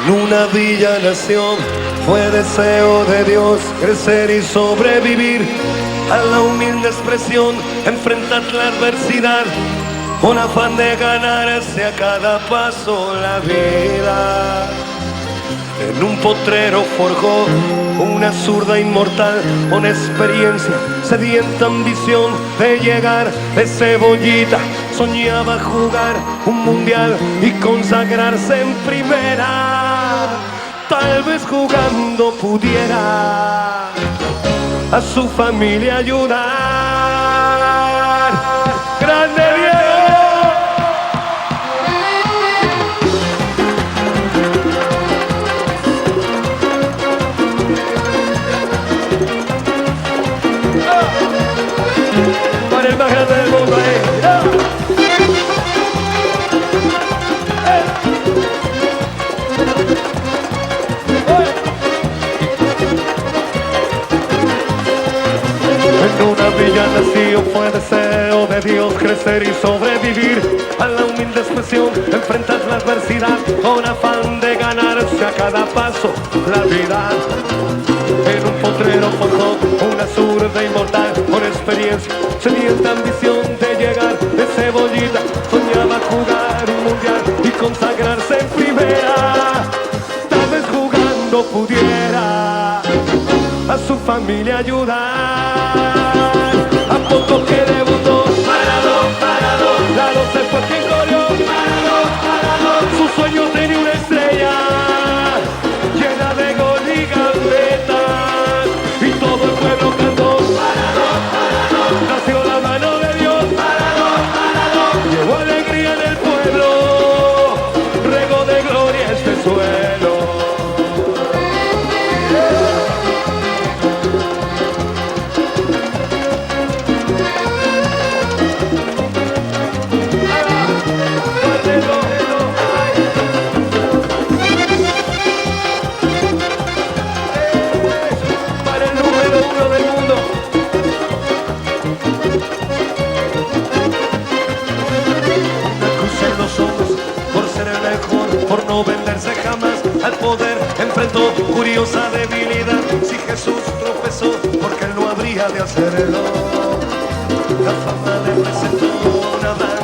En una villa nació, fue deseo de Dios crecer y sobrevivir a la humilde expresión, enfrentar la adversidad, con afán de ganarse a cada paso la vida. En un potrero forjó una zurda inmortal, con experiencia, sedienta ambición de llegar de cebollita. Soñaba jugar un mundial y consagrarse en primera. Tal vez jugando pudiera a su familia ayudar. ¡Grande Diego! Para el más grande del mundo, En una villa nació, fue deseo de Dios crecer y sobrevivir a la humilde expresión, enfrentar la adversidad, con afán de ganarse a cada paso la vida. En un potrero forjó una zurda inmortal, con experiencia, sedienta ambición de llegar de cebollita. Soñaba jugar un mundial y consagrarse en primera. Tal vez jugando pudiera a su familia ayudar. A poco que debutó, parado, la 12 fue quien corrió, parado, su sueño tenía una estrella llena de gol y gambetas, y todo el pueblo cantó, parado, nació la mano de Dios, parado, llevó alegría en el pueblo, regó de gloria este suelo. Por no venderse jamás al poder, enfrentó curiosa debilidad. Si Jesús tropezó, porque él no habría de hacerlo. La